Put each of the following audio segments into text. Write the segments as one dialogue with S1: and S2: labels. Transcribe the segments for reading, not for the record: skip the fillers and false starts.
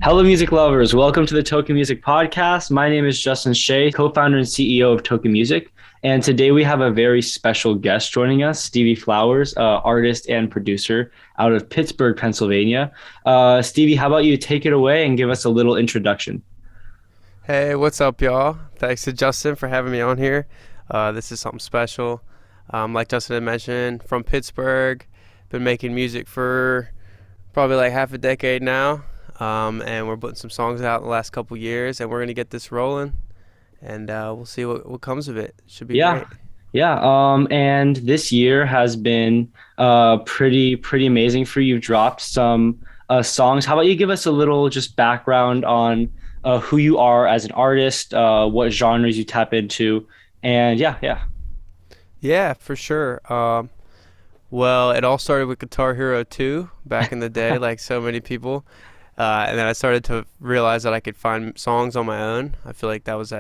S1: Hello, music lovers. Welcome to the Tokn Music Podcast. My name is Justin Hsieh, co-founder and CEO of Tokn Music. And today we have a very special guest joining us, Stevie Flowers, artist and producer out of Pittsburgh, Pennsylvania. Stevie, how about you take it away and give us a little introduction?
S2: Hey, what's up, y'all? Thanks to Justin for having me on here. This is something special. Like Justin had mentioned, from Pittsburgh, been making music for probably like half a decade now. And we're putting some songs out in the last couple years, and we're going to get this rolling, and we'll see what comes of it. Should be
S1: Yeah.
S2: great.
S1: Yeah. And this year has been pretty amazing for you. You've dropped some songs. How about you give us a little just background on who you are as an artist, what genres you tap into, and yeah.
S2: Yeah, for sure. Well, it all started with Guitar Hero 2 back in the day, like so many people. And then I started to realize that I could find songs on my own. I feel like that was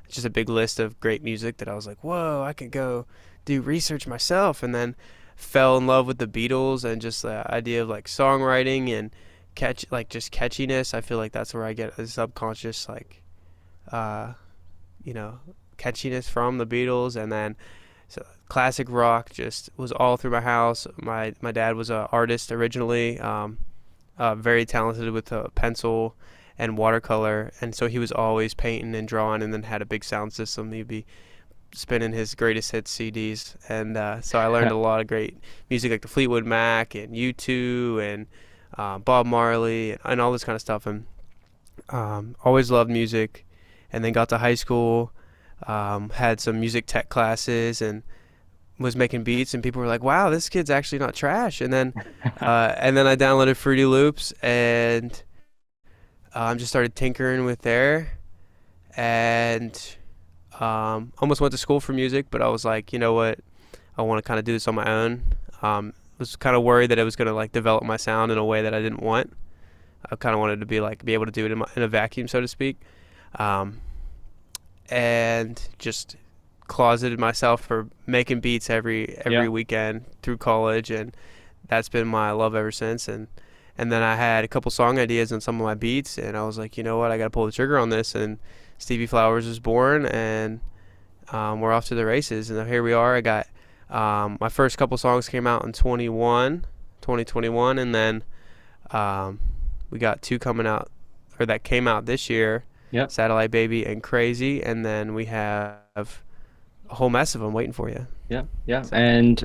S2: just a big list of great music that I was like, whoa, I could go do research myself. And then fell in love with the Beatles and just the idea of like songwriting and just catchiness. I feel like that's where I get a subconscious uh, catchiness from the Beatles. And then so classic rock just was all through my house. My dad was an artist originally. Very talented with a pencil and watercolor, and so he was always painting and drawing, and then had a big sound system. He'd be spinning his greatest hits CDs, and so I learned a lot of great music like the Fleetwood Mac and U2 and Bob Marley and all this kind of stuff, and always loved music. And then got to high school, had some music tech classes, and was making beats, and people were like, wow, this kid's actually not trash. And then I downloaded Fruity Loops, and just started tinkering with there, and almost went to school for music, but I was like, you know what, I want to kind of do this on my own. Was kind of worried that it was going to like develop my sound in a way that I didn't want. I kind of wanted to be able to do it in a vacuum, so to speak, and just closeted myself for making beats every
S1: Yeah.
S2: weekend through college, and that's been my love ever since. And then I had a couple song ideas on some of my beats, and I was like, you know what, I got to pull the trigger on this. And Stevie Flowers was born, and we're off to the races. And here we are. I got my first couple songs came out in 2021, and then we got two coming out, or that came out this year.
S1: Yep.
S2: Satellite Baby and Crazy, and then we have a whole mess of them waiting for you.
S1: Yeah. And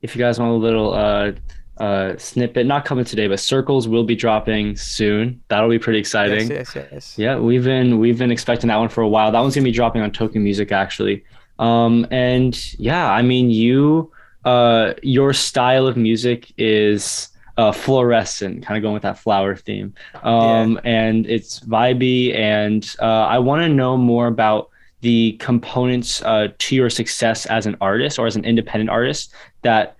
S1: if you guys want a little snippet, not coming today, but Circles will be dropping soon. That'll be pretty exciting.
S2: Yes.
S1: Yeah, we've been expecting that one for a while. That one's gonna be dropping on Tokn Music actually. And yeah, I mean your style of music is fluorescent, kind of going with that flower theme.
S2: Yeah.
S1: And it's vibey, and I want to know more about the components to your success as an artist or as an independent artist that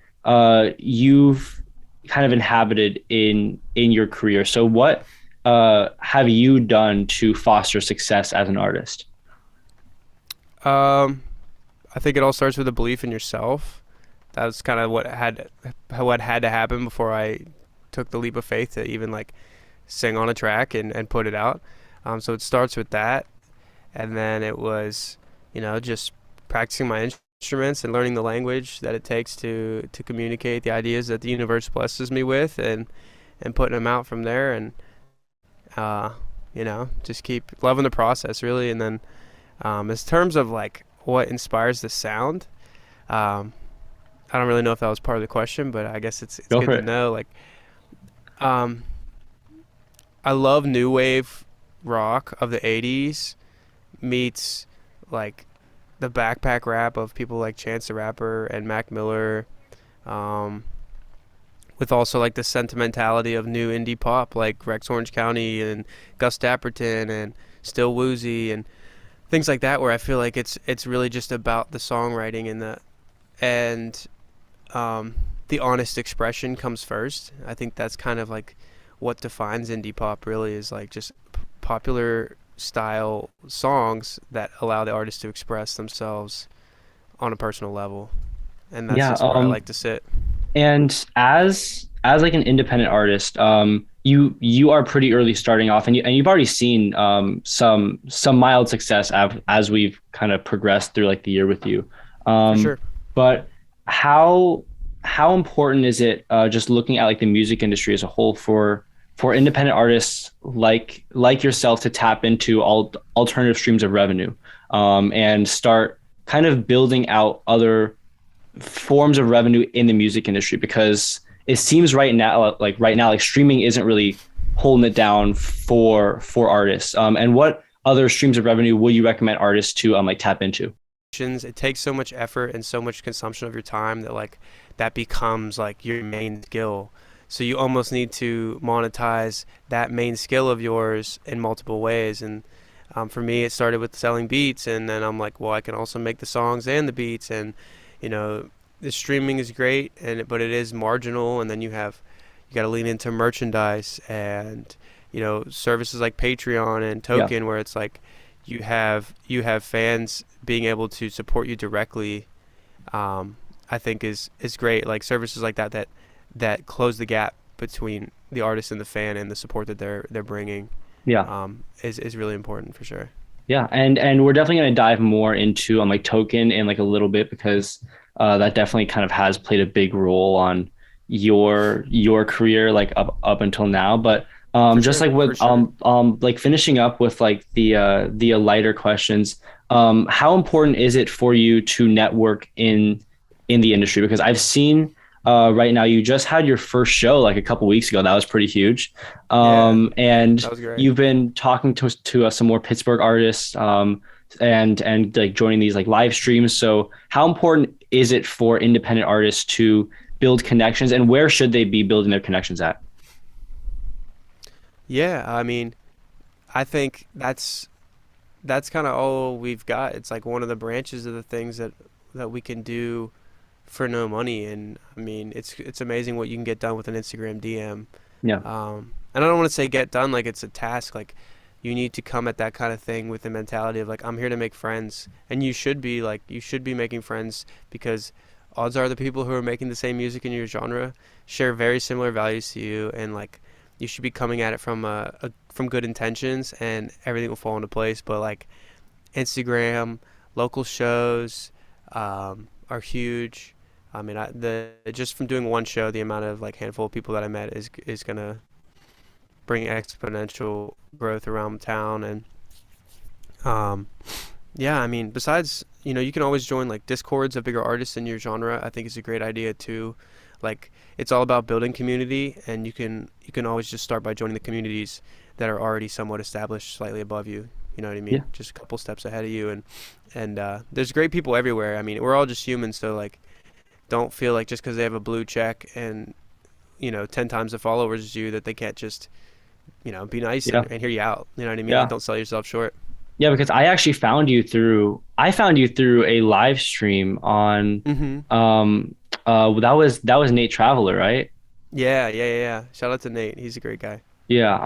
S1: you've kind of inhabited in your career. So what have you done to foster success as an artist?
S2: I think it all starts with a belief in yourself. That's kind of what had to happen before I took the leap of faith to even like sing on a track and put it out. So it starts with that. And then it was, just practicing my instruments and learning the language that it takes to communicate the ideas that the universe blesses me with, and putting them out from there. And, just keep loving the process, really. And then in terms of like what inspires the sound, I don't really know if that was part of the question, but I guess it's
S1: Go
S2: good
S1: for
S2: to
S1: it.
S2: know. Like, I love new wave rock of the 80s meets like the backpack rap of people like Chance the Rapper and Mac Miller, with also like the sentimentality of new indie pop like Rex Orange County and Gus Dapperton and Still Woozy and things like that, where I feel like it's really just about the songwriting and the honest expression comes first. I think that's kind of like what defines indie pop, really, is like just popular style songs that allow the artist to express themselves on a personal level, and that's
S1: Yeah.
S2: just where I like to sit.
S1: And as like an independent artist, you are pretty early starting off, and you've already seen some mild success as we've kind of progressed through like the year with you.
S2: For
S1: Um,
S2: sure.
S1: but how how important is it just looking at like the music industry as a whole for independent artists like yourself to tap into all alternative streams of revenue and start kind of building out other forms of revenue in the music industry because it seems right now like streaming isn't really holding it down for artists and what other streams of revenue will you recommend artists to like tap into?
S2: It takes so much effort and so much consumption of your time that like that becomes like your main skill. So you almost need to monetize that main skill of yours in multiple ways. And for me, it started with selling beats, and then I'm like, well, I can also make the songs and the beats, and you know, the streaming is great, and but it is marginal. And then you got to lean into merchandise and services like Patreon and
S1: Yeah.
S2: Token, where it's like you have fans being able to support you directly. I think is great. Like services like that close the gap between the artist and the fan and the support that they're bringing
S1: Yeah.
S2: is really important for sure.
S1: Yeah, and we're definitely going to dive more into like Token in like a little bit because that definitely kind of has played a big role on your career like up until now. But
S2: For
S1: just
S2: sure,
S1: like
S2: for
S1: with
S2: sure.
S1: like finishing up with like the lighter questions, how important is it for you to network in the industry? Because I've seen right now you just had your first show like a couple weeks ago. That was pretty huge,
S2: Yeah,
S1: and
S2: that was great.
S1: you've been talking to some more Pittsburgh artists and like joining these like live streams. So how important is it for independent artists to build connections and where should they be building their connections at?
S2: Yeah, I mean, I think that's kind of all we've got. It's like one of the branches of the things that we can do for no money. And I mean, it's amazing what you can get done with an Instagram DM.
S1: Yeah.
S2: And I don't want to say get done like it's a task. Like you need to come at that kind of thing with the mentality of like I'm here to make friends, and you should be making friends because odds are the people who are making the same music in your genre share very similar values to you, and like you should be coming at it from good intentions, and everything will fall into place. But like Instagram, local shows are huge. I mean, the just from doing one show, the amount of like handful of people that I met is gonna bring exponential growth around town. And um, yeah, I mean, besides, you can always join like discords of bigger artists in your genre. I think is a great idea too. Like it's all about building community, and you can always just start by joining the communities that are already somewhat established, slightly above you. You know what I
S1: Yeah.
S2: mean? Just a couple steps ahead of you, and there's great people everywhere. I mean, we're all just humans, so like, don't feel like just because they have a blue check and 10 times the followers as you that they can't just be nice
S1: Yeah.
S2: and hear you out. You know what I mean? Like,
S1: Yeah.
S2: don't sell yourself short.
S1: Yeah, because I found you through a live stream on
S2: Mm-hmm.
S1: that was Nate Traveler, right?
S2: Yeah, yeah, yeah, yeah. Shout out to Nate. He's a great guy.
S1: Yeah.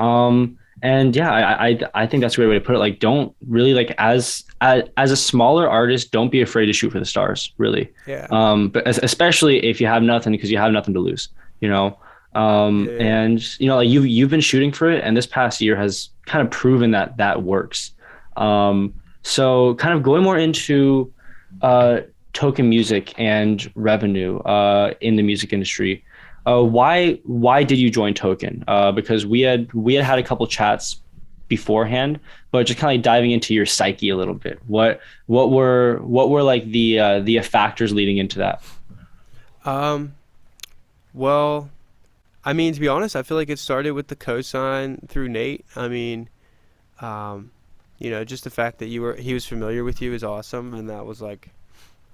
S1: And yeah, I think that's a great way to put it. Like, don't really like as a smaller artist, don't be afraid to shoot for the stars, really.
S2: Yeah.
S1: But especially if you have nothing because you have nothing to lose, you know.
S2: Yeah, yeah.
S1: And like you've been shooting for it, and this past year has kind of proven that that works. So kind of going more into uh token music and revenue in the music industry. Why did you join Token? Because we had a couple chats beforehand, but just kind of like diving into your psyche a little bit. What were like the factors leading into that?
S2: Um, well, I mean, to be honest, I feel like it started with the cosign through Nate. I mean, um, just the fact that he was familiar with you is awesome, and that was like,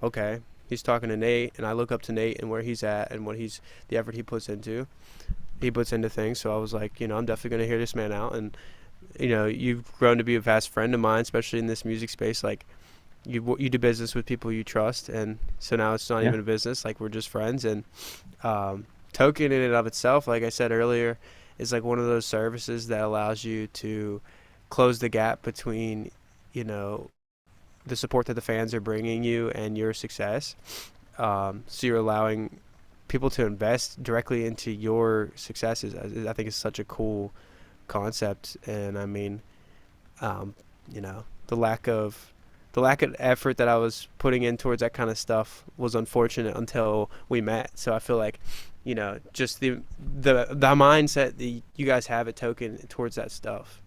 S2: okay, he's talking to Nate, and I look up to Nate and where he's at and the effort he puts into things. So I was like, I'm definitely gonna hear this man out, and you've grown to be a fast friend of mine, especially in this music space. Like you do business with people you trust, and so now it's not
S1: Yeah.
S2: even a business. Like we're just friends, and Token in and of itself, like I said earlier, is like one of those services that allows you to close the gap between you know the support that the fans are bringing you and your success. So you're allowing people to invest directly into your successes, I think is such a cool concept. And I mean, um, you know, the lack of effort that I was putting in towards that kind of stuff was unfortunate until we met. So I feel like, just the mindset that you guys have at Token towards that stuff.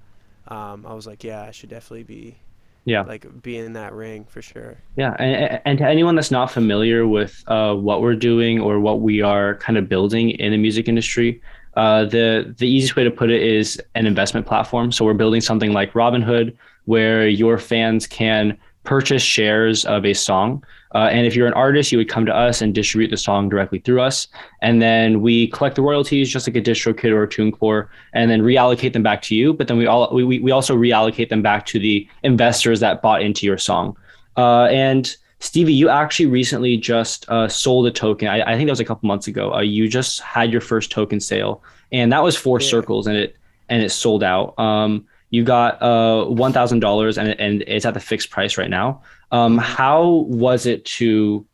S2: I was like, yeah, I should definitely
S1: Yeah.
S2: be in that ring for sure.
S1: Yeah, and to anyone that's not familiar with what we're doing or what we are kind of building in the music industry, the easiest way to put it is an investment platform. So we're building something like Robinhood, where your fans can purchase shares of a song. And if you're an artist, you would come to us and distribute the song directly through us. And then we collect the royalties just like a DistroKid or a TuneCore, and then reallocate them back to you. But then we also reallocate them back to the investors that bought into your song. And Stevie, you actually recently just sold a token. I think that was a couple months ago. You just had your first token sale, and that was four
S2: Yeah.
S1: circles, and it sold out. You got $1,000, and it's at the fixed price right now.
S2: Hmm.
S1: How was it to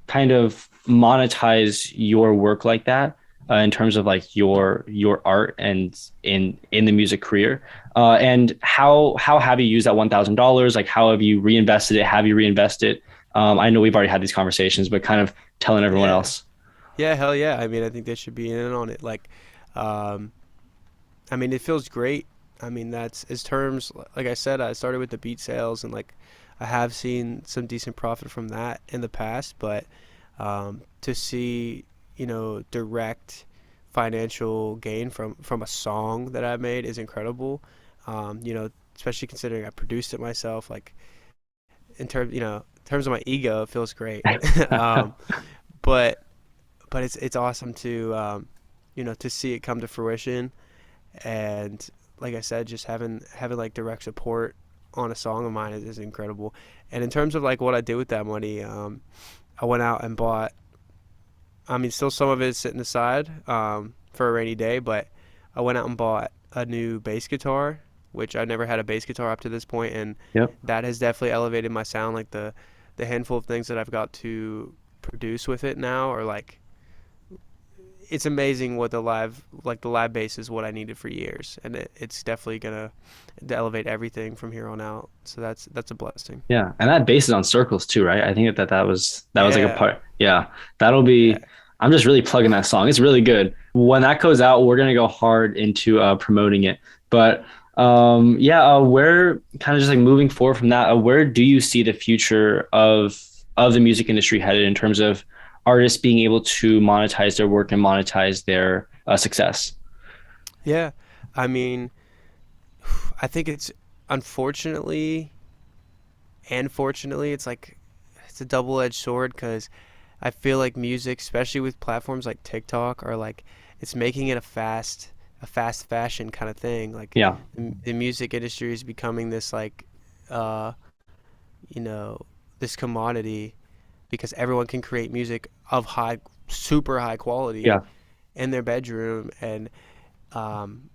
S1: kind of monetize your work like that, in terms of like your art and in the music career? And how have you used that $1,000? Like, how have you reinvested it? Have you reinvested? I know we've already had these conversations, but kind of telling everyone
S2: Yeah.
S1: else.
S2: Yeah, hell yeah. I mean, I think they should be in on it. Um, I mean, it feels great. I mean, that's as terms, like I said, I started with the beat sales and like I have seen some decent profit from that in the past, but to see, direct financial gain from a song that I made is incredible. Especially considering I produced it myself, like in terms of my ego, it feels great. um, but it's awesome to to see it come to fruition. And like I said, just having like direct support on a song of mine is incredible. And in terms of like what I did with that money, I went out and bought. I mean, still some of it is sitting aside for a rainy day, but I went out and bought a new bass guitar, which I never had a bass guitar up to this point, and
S1: Yep.
S2: that has definitely elevated my sound. Like the handful of things that I've got to produce with it now are like it's amazing what the live bass is what I needed for years, and it's definitely gonna elevate everything from here on out. So that's a blessing.
S1: Yeah, and that bass is on circles too, right? I think that was like a
S2: Yeah,
S1: part. Yeah, that'll be.
S2: yeah,
S1: I'm just really plugging that song. It's really good. When that goes out, we're gonna go hard into promoting it. But yeah, we're kind of just like moving forward from that. Where do you see the future of the music industry headed in terms of artists being able to monetize their work and monetize their success?
S2: yeah. I mean, I think it's unfortunately and fortunately, it's like it's a double-edged sword because I feel like music, especially with platforms like TikTok, are like it's making it a fast fashion kind of thing. Like
S1: Yeah,
S2: the music industry is becoming this like, uh, you know, this commodity because everyone can create music of super high quality
S1: yeah,
S2: in their bedroom. And um,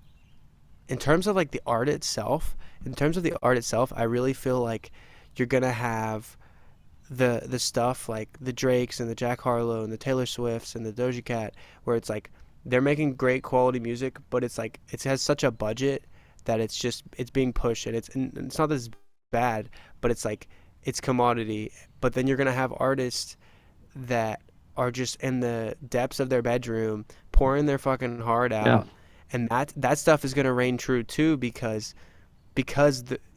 S2: in terms of the art itself, I really feel like you're gonna have the stuff like the Drakes and the Jack Harlow and the Taylor Swifts and the Doja Cat, where it's like they're making great quality music, but it's like it has such a budget that it's being pushed, and it's not this bad, but it's like it's commodity. But then you're gonna have artists that are just in the depths of their bedroom pouring their fucking heart
S1: yeah.
S2: out, and that stuff is gonna reign true too because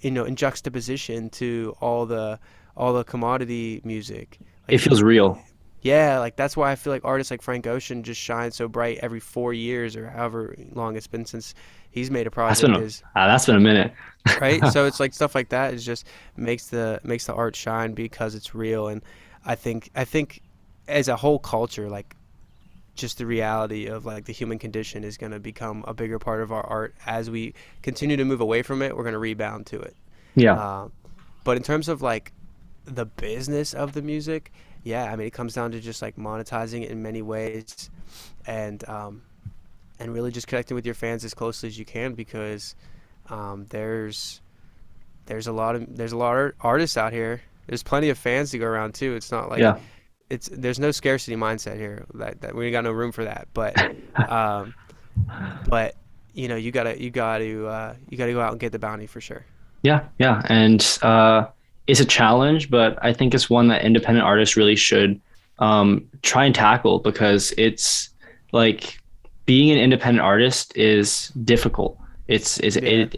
S2: in juxtaposition to all the commodity music,
S1: It
S2: like
S1: feels real.
S2: yeah, like that's why I feel like artists like Frank Ocean just shine so bright every 4 years or however long it's been since he's made a project is
S1: That's been a minute.
S2: right. So it's like stuff like that is just makes the art shine because it's real. And I think as a whole culture, like just the reality of like the human condition is going to become a bigger part of our art as we continue to move away from it. We're going to rebound to it.
S1: Yeah.
S2: Um, but in terms of like the business of the music, yeah, I mean, it comes down to just like monetizing it in many ways, and and really just connecting with your fans as closely as you can because um, there's there's a lot of artists out here. There's plenty of fans to go around too. It's not like
S1: Yeah.
S2: it's there's no scarcity mindset here. That we got no room for that. Um, but you gotta go out and get the bounty for sure.
S1: Yeah, yeah, and it's a challenge, but I think it's one that independent artists really should try and tackle because it's like being an independent artist is difficult.
S2: Yeah.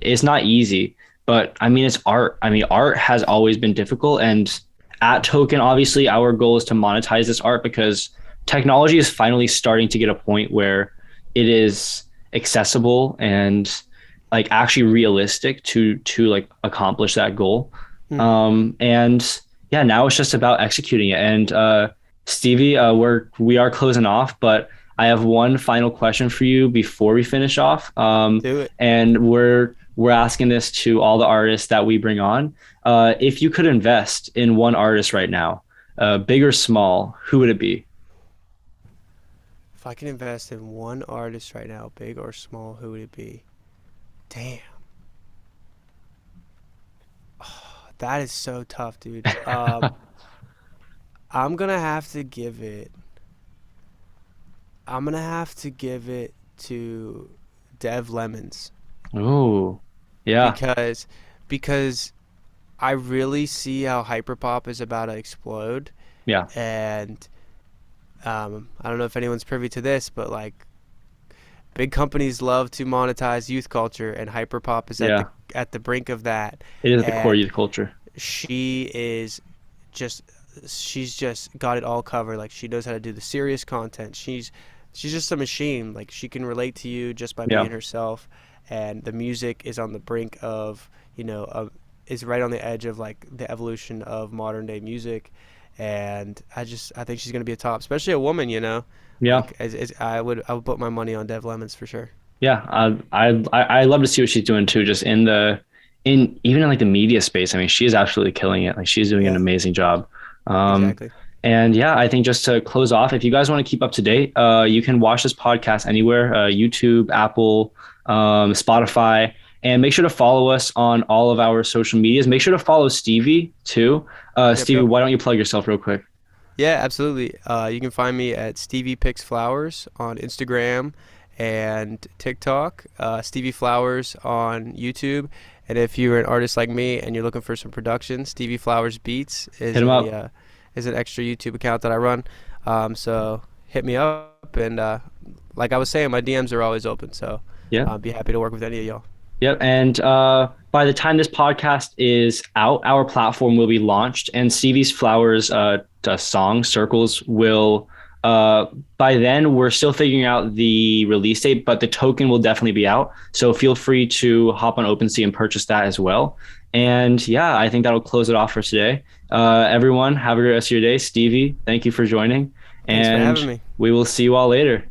S1: It's not easy, but I mean it's art. I mean art has always been difficult, and at Token, obviously, our goal is to monetize this art because technology is finally starting to get a point where it is accessible and like actually realistic to like accomplish that goal.
S2: Hmm.
S1: And yeah, now it's just about executing it. And Stevie, we are closing off, but I have one final question for you before we finish off.
S2: Do it.
S1: And we're asking this to all the artists that we bring on. If you could invest in one artist right now, big or small, who would it be?
S2: If I can invest in one artist right now, big or small, who would it be? Damn, that is so tough, dude. I'm gonna have to give it. I'm gonna have to give it to Dev Lemons
S1: Oh, yeah,
S2: because because I really see how hyperpop is about to explode,
S1: yeah,
S2: and I don't know if anyone's privy to this, but like big companies love to monetize youth culture, and hyperpop is
S1: yeah.
S2: at the brink of that.
S1: It is at the core
S2: And
S1: youth culture.
S2: she is just she's just got it all covered. Like she knows how to do the serious content. She's just a machine. Like she can relate to you just by
S1: Yeah.
S2: being herself. And the music is on the brink of is right on the edge of like the evolution of modern day music. And I think she's gonna be a top, especially a woman.
S1: Yeah.
S2: Like I would put my money on Dev Lemons for sure.
S1: Yeah, I love to see what she's doing too. Just in even in like the media space. I mean, she is absolutely killing it. Like she's doing an
S2: Yeah,
S1: amazing job. Um,
S2: exactly.
S1: and yeah, I think just to close off, if you guys want to keep up to date, you can watch this podcast anywhere: YouTube, Apple, Spotify, and make sure to follow us on all of our social medias. Make sure to follow Stevie too.
S2: Yep,
S1: Stevie,
S2: yep.
S1: why don't you plug yourself real quick?
S2: Yeah, absolutely. You can find me at Stevie Picks Flowers on Instagram and TikTok, Stevie Flowers on YouTube. And if you're an artist like me and you're looking for some production, Stevie Flowers Beats
S1: Hit him up.
S2: is an extra YouTube account that I run. So hit me up, and like I was saying, my DMs are always open. So
S1: Yeah.
S2: I'll be happy to work with any of y'all.
S1: Yep. And by the time this podcast is out, our platform will be launched, and Stevie's Flowers song Circles will. By then, we're still figuring out the release date, but the token will definitely be out. So feel free to hop on OpenSea and purchase that as well. And yeah, I think that'll close it off for today. Everyone, have a great rest of your day. Stevie, thank you for joining,
S2: Thanks for
S1: and
S2: having me.
S1: we will see you all later.